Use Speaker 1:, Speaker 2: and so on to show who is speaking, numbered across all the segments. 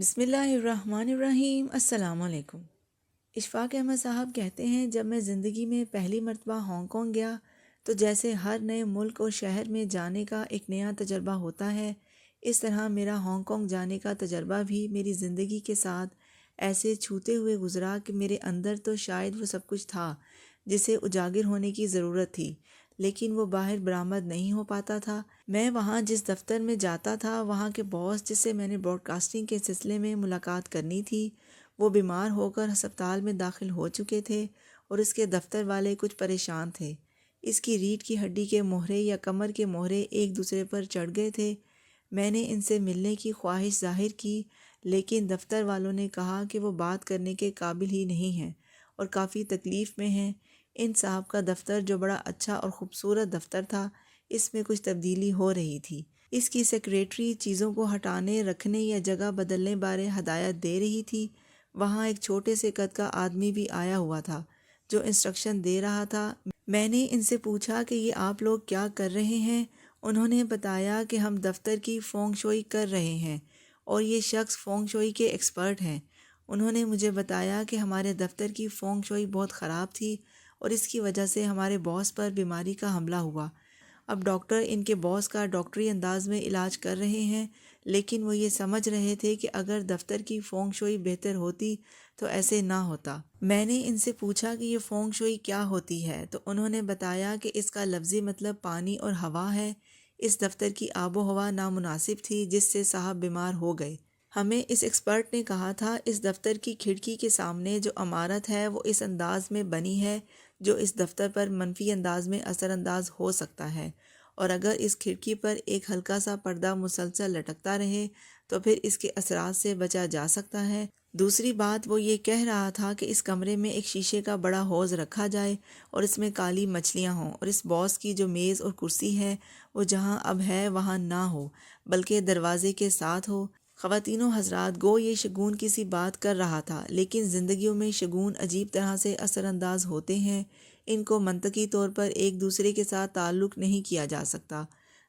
Speaker 1: بسم اللہ الرحمن الرحیم۔ السلام علیکم۔ اشفاق احمد صاحب کہتے ہیں، جب میں زندگی میں پہلی مرتبہ ہانگ کانگ گیا تو جیسے ہر نئے ملک اور شہر میں جانے کا ایک نیا تجربہ ہوتا ہے، اس طرح میرا ہانگ کانگ جانے کا تجربہ بھی میری زندگی کے ساتھ ایسے چھوتے ہوئے گزرا کہ میرے اندر تو شاید وہ سب کچھ تھا جسے اجاگر ہونے کی ضرورت تھی، لیکن وہ باہر برآمد نہیں ہو پاتا تھا۔ میں وہاں جس دفتر میں جاتا تھا، وہاں کے باس جس سے میں نے براڈ کاسٹنگ کے سلسلے میں ملاقات کرنی تھی، وہ بیمار ہو کر ہسپتال میں داخل ہو چکے تھے اور اس کے دفتر والے کچھ پریشان تھے۔ اس کی ریڑھ کی ہڈی کے مہرے یا کمر کے مہرے ایک دوسرے پر چڑھ گئے تھے۔ میں نے ان سے ملنے کی خواہش ظاہر کی، لیکن دفتر والوں نے کہا کہ وہ بات کرنے کے قابل ہی نہیں ہیں اور کافی تکلیف میں ہیں۔ ان صاحب کا دفتر، جو بڑا اچھا اور خوبصورت دفتر تھا، اس میں کچھ تبدیلی ہو رہی تھی۔ اس کی سیکریٹری چیزوں کو ہٹانے، رکھنے یا جگہ بدلنے بارے ہدایت دے رہی تھی۔ وہاں ایک چھوٹے سے قد کا آدمی بھی آیا ہوا تھا جو انسٹرکشن دے رہا تھا۔ میں نے ان سے پوچھا کہ یہ آپ لوگ کیا کر رہے ہیں؟ انہوں نے بتایا کہ ہم دفتر کی فونگ شوئی کر رہے ہیں اور یہ شخص فونگ شوئی کے ایکسپرٹ ہیں۔ انہوں نے مجھے بتایا کہ ہمارے دفتر کی فونگ شوئی بہت خراب تھی اور اس کی وجہ سے ہمارے باس پر بیماری کا حملہ ہوا۔ اب ڈاکٹر ان کے باس کا ڈاکٹری انداز میں علاج کر رہے ہیں، لیکن وہ یہ سمجھ رہے تھے کہ اگر دفتر کی فونگ شوئی بہتر ہوتی تو ایسے نہ ہوتا۔ میں نے ان سے پوچھا کہ یہ فونگ شوئی کیا ہوتی ہے، تو انہوں نے بتایا کہ اس کا لفظی مطلب پانی اور ہوا ہے۔ اس دفتر کی آب و ہوا نامناسب تھی، جس سے صاحب بیمار ہو گئے۔ ہمیں اس ایکسپرٹ نے کہا تھا، اس دفتر کی کھڑکی کے سامنے جو عمارت ہے وہ اس انداز میں بنی ہے جو اس دفتر پر منفی انداز میں اثر انداز ہو سکتا ہے، اور اگر اس کھڑکی پر ایک ہلکا سا پردہ مسلسل لٹکتا رہے تو پھر اس کے اثرات سے بچا جا سکتا ہے۔ دوسری بات، وہ یہ کہہ رہا تھا کہ اس کمرے میں ایک شیشے کا بڑا حوض رکھا جائے اور اس میں کالی مچھلیاں ہوں، اور اس باس کی جو میز اور کرسی ہے وہ جہاں اب ہے وہاں نہ ہو بلکہ دروازے کے ساتھ ہو۔ خواتین و حضرات، گو یہ شگون کسی بات کر رہا تھا، لیکن زندگیوں میں شگون عجیب طرح سے اثر انداز ہوتے ہیں۔ ان کو منطقی طور پر ایک دوسرے کے ساتھ تعلق نہیں کیا جا سکتا۔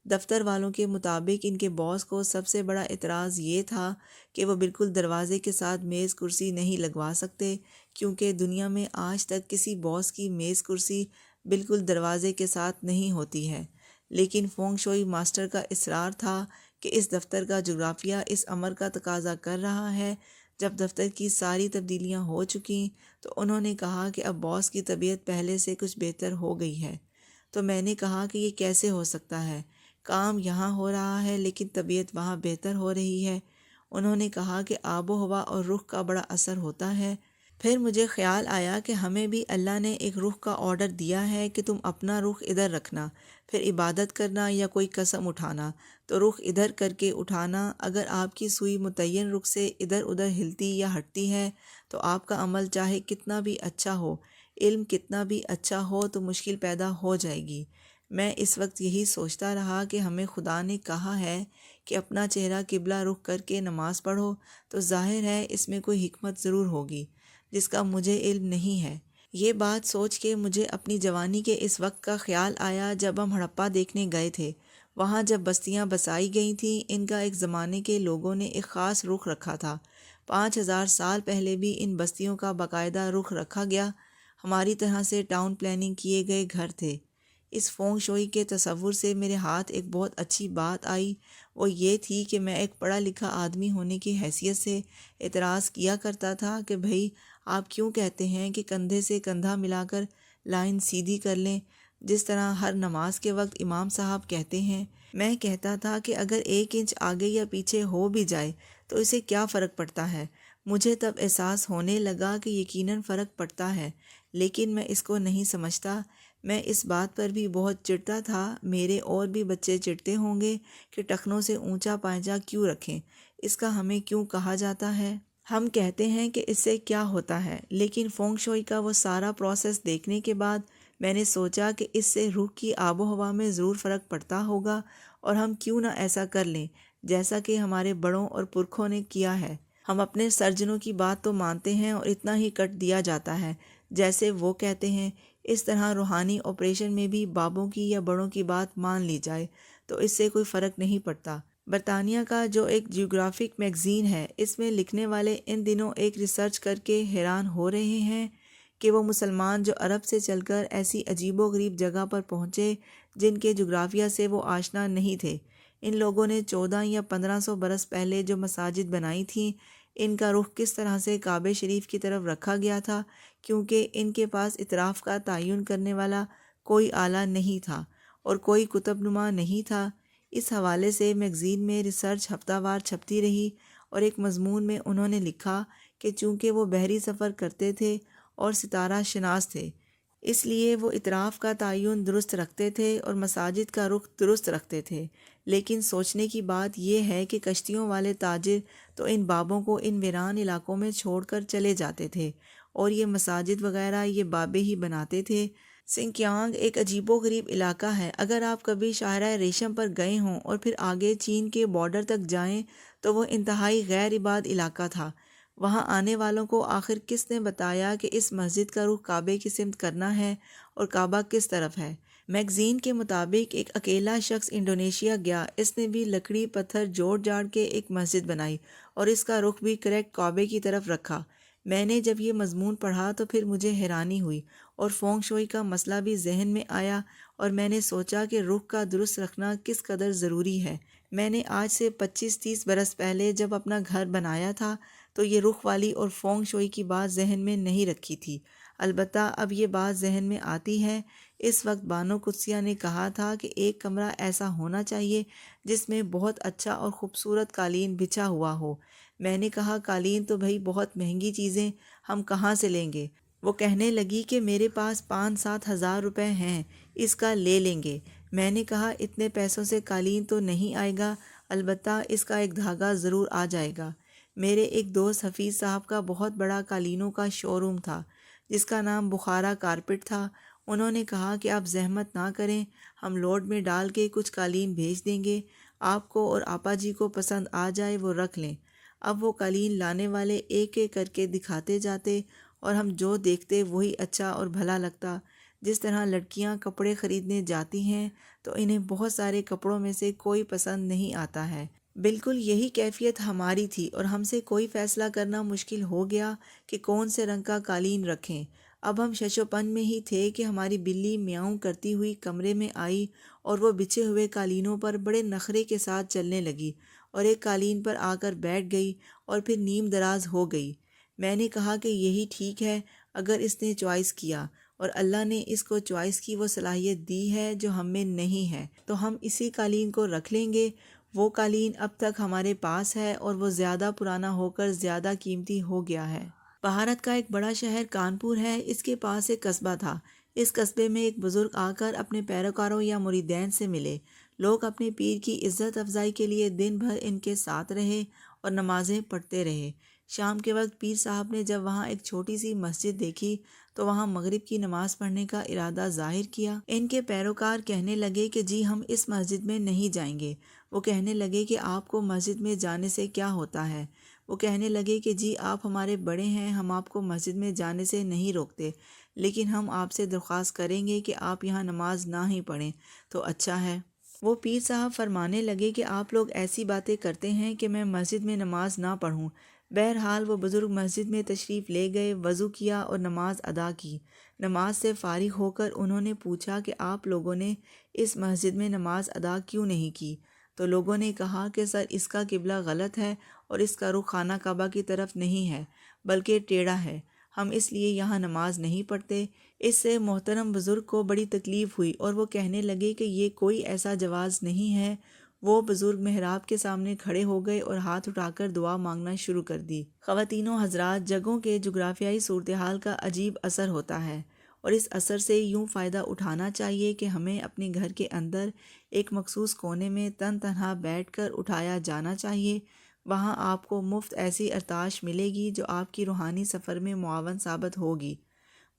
Speaker 1: دفتر والوں کے مطابق ان کے باس کو سب سے بڑا اعتراض یہ تھا کہ وہ بالکل دروازے کے ساتھ میز کرسی نہیں لگوا سکتے، کیونکہ دنیا میں آج تک کسی باس کی میز کرسی بالکل دروازے کے ساتھ نہیں ہوتی ہے۔ لیکن فونگ شوئی ماسٹر کا اصرار تھا کہ اس دفتر کا جغرافیہ اس امر کا تقاضا کر رہا ہے۔ جب دفتر کی ساری تبدیلیاں ہو چکیں تو انہوں نے کہا کہ اب باس کی طبیعت پہلے سے کچھ بہتر ہو گئی ہے۔ تو میں نے کہا کہ یہ کیسے ہو سکتا ہے؟ کام یہاں ہو رہا ہے لیکن طبیعت وہاں بہتر ہو رہی ہے۔ انہوں نے کہا کہ آب و ہوا اور رخ کا بڑا اثر ہوتا ہے۔ پھر مجھے خیال آیا کہ ہمیں بھی اللہ نے ایک رخ کا آرڈر دیا ہے کہ تم اپنا رخ ادھر رکھنا، پھر عبادت کرنا یا کوئی قسم اٹھانا تو رخ ادھر کر کے اٹھانا۔ اگر آپ کی سوئی متعین رخ سے ادھر ادھر ہلتی یا ہٹتی ہے تو آپ کا عمل چاہے کتنا بھی اچھا ہو، علم کتنا بھی اچھا ہو، تو مشکل پیدا ہو جائے گی۔ میں اس وقت یہی سوچتا رہا کہ ہمیں خدا نے کہا ہے کہ اپنا چہرہ قبلہ رخ کر کے نماز پڑھو، تو ظاہر ہے اس میں کوئی حکمت ضرور ہوگی جس کا مجھے علم نہیں ہے۔ یہ بات سوچ کے مجھے اپنی جوانی کے اس وقت کا خیال آیا جب ہم ہڑپا دیکھنے گئے تھے۔ وہاں جب بستیاں بسائی گئی تھیں، ان کا ایک زمانے کے لوگوں نے ایک خاص رخ رکھا تھا۔ 5000 سال پہلے بھی ان بستیوں کا باقاعدہ رخ رکھا گیا۔ ہماری طرح سے ٹاؤن پلاننگ کیے گئے گھر تھے۔ اس فونگ شوئی کے تصور سے میرے ہاتھ ایک بہت اچھی بات آئی، وہ یہ تھی کہ میں ایک پڑھا لکھا آدمی ہونے کی حیثیت سے اعتراض کیا کرتا تھا کہ بھئی آپ کیوں کہتے ہیں کہ کندھے سے کندھا ملا کر لائن سیدھی کر لیں، جس طرح ہر نماز کے وقت امام صاحب کہتے ہیں۔ میں کہتا تھا کہ اگر 1 انچ آگے یا پیچھے ہو بھی جائے تو اسے کیا فرق پڑتا ہے۔ مجھے تب احساس ہونے لگا کہ یقیناً فرق پڑتا ہے، لیکن میں اس کو نہیں سمجھتا۔ میں اس بات پر بھی بہت چڑھتا تھا، میرے اور بھی بچے چڑھتے ہوں گے کہ ٹخنوں سے اونچا پائجا کیوں رکھیں، اس کا ہمیں کیوں کہا جاتا ہے۔ ہم کہتے ہیں کہ اس سے کیا ہوتا ہے، لیکن فونگ شوئی کا وہ سارا پروسیس دیکھنے کے بعد میں نے سوچا کہ اس سے روح کی آب و ہوا میں ضرور فرق پڑتا ہوگا، اور ہم کیوں نہ ایسا کر لیں جیسا کہ ہمارے بڑوں اور پرکھوں نے کیا ہے۔ ہم اپنے سرجنوں کی بات تو مانتے ہیں اور اتنا ہی کٹ دیا جاتا ہے جیسے وہ کہتے ہیں۔ اس طرح روحانی آپریشن میں بھی بابوں کی یا بڑوں کی بات مان لی جائے تو اس سے کوئی فرق نہیں پڑتا، برطانیہ کا جو ایک جیوگرافک میگزین ہے، اس میں لکھنے والے ان دنوں ایک ریسرچ کر کے حیران ہو رہے ہیں کہ وہ مسلمان جو عرب سے چل کر ایسی عجیب و غریب جگہ پر پہنچے جن کے جغرافیہ سے وہ آشنا نہیں تھے، ان لوگوں نے 14 یا 1500 برس پہلے جو مساجد بنائی تھیں، ان کا رخ کس طرح سے کعبہ شریف کی طرف رکھا گیا تھا، کیونکہ ان کے پاس اطراف کا تعین کرنے والا کوئی آلہ نہیں تھا اور کوئی کتب نما نہیں تھا۔ اس حوالے سے میگزین میں ریسرچ ہفتہ وار چھپتی رہی، اور ایک مضمون میں انہوں نے لکھا کہ چونکہ وہ بحری سفر کرتے تھے اور ستارہ شناس تھے، اس لیے وہ اطراف کا تعین درست رکھتے تھے اور مساجد کا رخ درست رکھتے تھے، لیکن سوچنے کی بات یہ ہے کہ کشتیوں والے تاجر تو ان بابوں کو ان ویران علاقوں میں چھوڑ کر چلے جاتے تھے، اور یہ مساجد وغیرہ یہ بابے ہی بناتے تھے۔ سنکیانگ ایک عجیب و غریب علاقہ ہے۔ اگر آپ کبھی شاہراہ ریشم پر گئے ہوں اور پھر آگے چین کے بارڈر تک جائیں تو وہ انتہائی غیر آباد علاقہ تھا۔ وہاں آنے والوں کو آخر کس نے بتایا کہ اس مسجد کا رخ کعبے کی سمت کرنا ہے اور کعبہ کس طرف ہے؟ میگزین کے مطابق ایک اکیلا شخص انڈونیشیا گیا، اس نے بھی لکڑی پتھر جوڑ جاڑ کے ایک مسجد بنائی اور اس کا رخ بھی کریکٹ کعبے کی طرف رکھا۔ میں نے جب یہ مضمون پڑھا تو پھر مجھے حیرانی ہوئی اور فونگ شوئی کا مسئلہ بھی ذہن میں آیا، اور میں نے سوچا کہ رخ کا درست رکھنا کس قدر ضروری ہے۔ میں نے آج سے 25-30 برس پہلے جب اپنا گھر بنایا تھا تو یہ رخ والی اور فونگ شوئی کی بات ذہن میں نہیں رکھی تھی، البتہ اب یہ بات ذہن میں آتی ہے۔ اس وقت بانو قدسیہ نے کہا تھا کہ ایک کمرہ ایسا ہونا چاہیے جس میں بہت اچھا اور خوبصورت قالین بچھا ہوا ہو۔ میں نے کہا قالین تو بھئی بہت مہنگی چیزیں ہم کہاں سے لیں گے؟ وہ کہنے لگی کہ میرے پاس 5-7 ہزار روپے ہیں، اس کا لے لیں گے۔ میں نے کہا اتنے پیسوں سے قالین تو نہیں آئے گا، البتہ اس کا ایک دھاگا ضرور آ جائے گا۔ میرے ایک دوست حفیظ صاحب کا بہت بڑا قالینوں کا شو روم تھا جس کا نام بخارا کارپٹ تھا۔ انہوں نے کہا کہ آپ زحمت نہ کریں، ہم لوڈ میں ڈال کے کچھ قالین بھیج دیں گے، آپ کو اور آپا جی کو پسند آ جائے وہ رکھ لیں۔ اب وہ قالین لانے والے ایک ایک کر کے دکھاتے جاتے اور ہم جو دیکھتے وہی اچھا اور بھلا لگتا۔ جس طرح لڑکیاں کپڑے خریدنے جاتی ہیں تو انہیں بہت سارے کپڑوں میں سے کوئی پسند نہیں آتا ہے، بالکل یہی کیفیت ہماری تھی، اور ہم سے کوئی فیصلہ کرنا مشکل ہو گیا کہ کون سے رنگ کا قالین رکھیں۔ اب ہم شش و پن میں ہی تھے کہ ہماری بلی میاؤں کرتی ہوئی کمرے میں آئی اور وہ بچھے ہوئے قالینوں پر بڑے نخرے کے ساتھ چلنے لگی اور ایک قالین پر آ کر بیٹھ گئی اور پھر نیم دراز ہو گئی۔ میں نے کہا کہ یہی ٹھیک ہے، اگر اس نے چوائس کیا اور اللہ نے اس کو چوائس کی وہ صلاحیت دی ہے جو ہم میں نہیں ہے تو ہم اسی قالین کو رکھ لیں گے۔ وہ قالین اب تک ہمارے پاس ہے اور وہ زیادہ پرانا ہو کر زیادہ قیمتی ہو گیا ہے۔ بھارت کا ایک بڑا شہر کانپور ہے، اس کے پاس ایک قصبہ تھا۔ اس قصبے میں ایک بزرگ آ کر اپنے پیروکاروں یا مریدین سے ملے۔ لوگ اپنے پیر کی عزت افزائی کے لیے دن بھر ان کے ساتھ رہے اور نمازیں پڑھتے رہے۔ شام کے وقت پیر صاحب نے جب وہاں ایک چھوٹی سی مسجد دیکھی تو وہاں مغرب کی نماز پڑھنے کا ارادہ ظاہر کیا۔ ان کے پیروکار کہنے لگے کہ جی ہم اس مسجد میں نہیں جائیں گے۔ وہ کہنے لگے کہ آپ کو مسجد میں جانے سے کیا ہوتا ہے؟ وہ کہنے لگے کہ جی آپ ہمارے بڑے ہیں، ہم آپ کو مسجد میں جانے سے نہیں روکتے، لیکن ہم آپ سے درخواست کریں گے کہ آپ یہاں نماز نہ ہی پڑھیں تو اچھا ہے۔ وہ پیر صاحب فرمانے لگے کہ آپ لوگ ایسی باتیں کرتے ہیں کہ میں مسجد میں نماز نہ پڑھوں۔ بہرحال وہ بزرگ مسجد میں تشریف لے گئے، وضو کیا اور نماز ادا کی۔ نماز سے فارغ ہو کر انہوں نے پوچھا کہ آپ لوگوں نے اس مسجد میں نماز ادا کیوں نہیں کی؟ تو لوگوں نے کہا کہ سر اس کا قبلہ غلط ہے اور اس کا رخ خانہ کعبہ کی طرف نہیں ہے بلکہ ٹیڑھا ہے، ہم اس لیے یہاں نماز نہیں پڑھتے۔ اس سے محترم بزرگ کو بڑی تکلیف ہوئی اور وہ کہنے لگے کہ یہ کوئی ایسا جواز نہیں ہے۔ وہ بزرگ محراب کے سامنے کھڑے ہو گئے اور ہاتھ اٹھا کر دعا مانگنا شروع کر دی۔ خواتین و حضرات، جگہوں کے جغرافیائی صورتحال کا عجیب اثر ہوتا ہے، اور اس اثر سے یوں فائدہ اٹھانا چاہیے کہ ہمیں اپنے گھر کے اندر ایک مخصوص کونے میں تن تنہا بیٹھ کر اٹھایا جانا چاہیے۔ وہاں آپ کو مفت ایسی ارتعاش ملے گی جو آپ کی روحانی سفر میں معاون ثابت ہوگی۔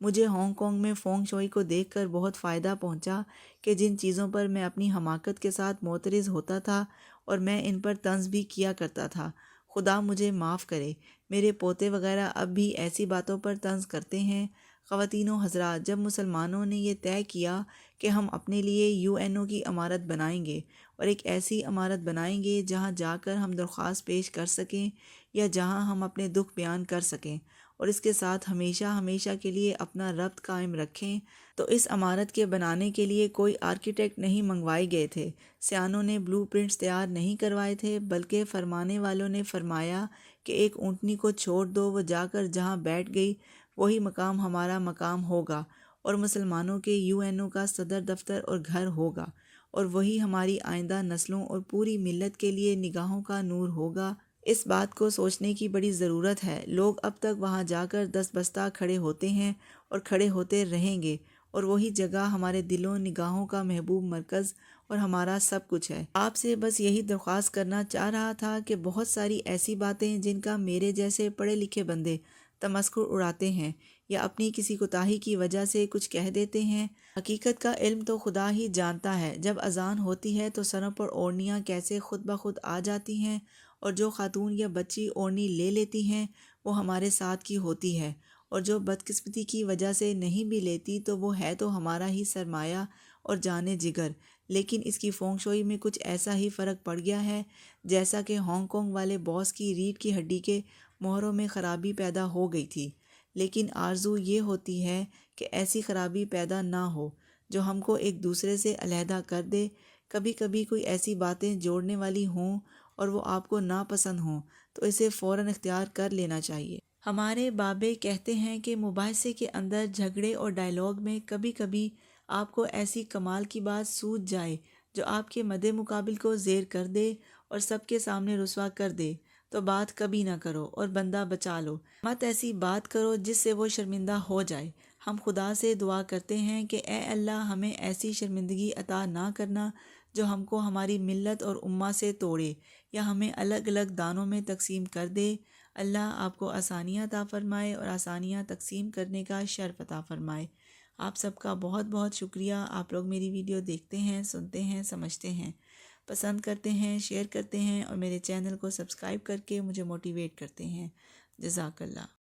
Speaker 1: مجھے ہانگ کانگ میں فونگ شوئی کو دیکھ کر بہت فائدہ پہنچا کہ جن چیزوں پر میں اپنی حماقت کے ساتھ معترض ہوتا تھا اور میں ان پر طنز بھی کیا کرتا تھا، خدا مجھے معاف کرے، میرے پوتے وغیرہ اب بھی ایسی باتوں پر طنز کرتے ہیں، خواتین و حضرات، جب مسلمانوں نے یہ طے کیا کہ ہم اپنے لیے UNO کی عمارت بنائیں گے اور ایک ایسی عمارت بنائیں گے جہاں جا کر ہم درخواست پیش کر سکیں یا جہاں ہم اپنے دکھ بیان کر سکیں اور اس کے ساتھ ہمیشہ ہمیشہ کے لیے اپنا ربط قائم رکھیں، تو اس عمارت کے بنانے کے لیے کوئی آرکیٹیکٹ نہیں منگوائے گئے تھے، سیانوں نے بلو پرنٹس تیار نہیں کروائے تھے، بلکہ فرمانے والوں نے فرمایا کہ ایک اونٹنی کو چھوڑ دو، وہ جا کر جہاں بیٹھ گئی وہی مقام ہمارا مقام ہوگا اور مسلمانوں کے UNO کا صدر دفتر اور گھر ہوگا، اور وہی ہماری آئندہ نسلوں اور پوری ملت کے لیے نگاہوں کا نور ہوگا۔ اس بات کو سوچنے کی بڑی ضرورت ہے۔ لوگ اب تک وہاں جا کر دست بستہ کھڑے ہوتے ہیں اور کھڑے ہوتے رہیں گے، اور وہی جگہ ہمارے دلوں نگاہوں کا محبوب مرکز اور ہمارا سب کچھ ہے۔ آپ سے بس یہی درخواست کرنا چاہ رہا تھا کہ بہت ساری ایسی باتیں جن کا میرے جیسے پڑھے لکھے بندے تمسخر اڑاتے ہیں یا اپنی کسی کوتاہی کی وجہ سے کچھ کہہ دیتے ہیں، حقیقت کا علم تو خدا ہی جانتا ہے۔ جب اذان ہوتی ہے تو سروں پر اوڑھنیاں کیسے خود بخود آ جاتی ہیں، اور جو خاتون یا بچی اوڑھنی لے لیتی ہیں وہ ہمارے ساتھ کی ہوتی ہے، اور جو بدقسمتی کی وجہ سے نہیں بھی لیتی تو وہ ہے تو ہمارا ہی سرمایہ اور جان جگر، لیکن اس کی فونگ شوئی میں کچھ ایسا ہی فرق پڑ گیا ہے جیسا کہ ہانگ کانگ والے باس کی ریڑھ کی ہڈی کے مہروں میں خرابی پیدا ہو گئی تھی۔ لیکن آرزو یہ ہوتی ہے کہ ایسی خرابی پیدا نہ ہو جو ہم کو ایک دوسرے سے علیحدہ کر دے۔ کبھی کبھی کوئی ایسی باتیں جوڑنے والی ہوں اور وہ آپ کو ناپسند ہوں تو اسے فوراً اختیار کر لینا چاہیے۔ ہمارے بابے کہتے ہیں کہ مباحثے کے اندر جھگڑے اور ڈائیلاگ میں کبھی کبھی آپ کو ایسی کمال کی بات سوجھ جائے جو آپ کے مد مقابل کو زیر کر دے اور سب کے سامنے رسوا کر دے، تو بات کبھی نہ کرو اور بندہ بچا لو۔ مت ایسی بات کرو جس سے وہ شرمندہ ہو جائے۔ ہم خدا سے دعا کرتے ہیں کہ اے اللہ ہمیں ایسی شرمندگی عطا نہ کرنا جو ہم کو ہماری ملت اور امہ سے توڑے یا ہمیں الگ الگ دانوں میں تقسیم کر دے۔ اللہ آپ کو آسانیاں عطا فرمائے اور آسانیاں تقسیم کرنے کا شرف عطا فرمائے۔ آپ سب کا بہت بہت شکریہ۔ آپ لوگ میری ویڈیو دیکھتے ہیں، سنتے ہیں، سمجھتے ہیں، پسند کرتے ہیں، شیئر کرتے ہیں اور میرے چینل کو سبسکرائب کر کے مجھے موٹیویٹ کرتے ہیں۔ جزاک اللہ۔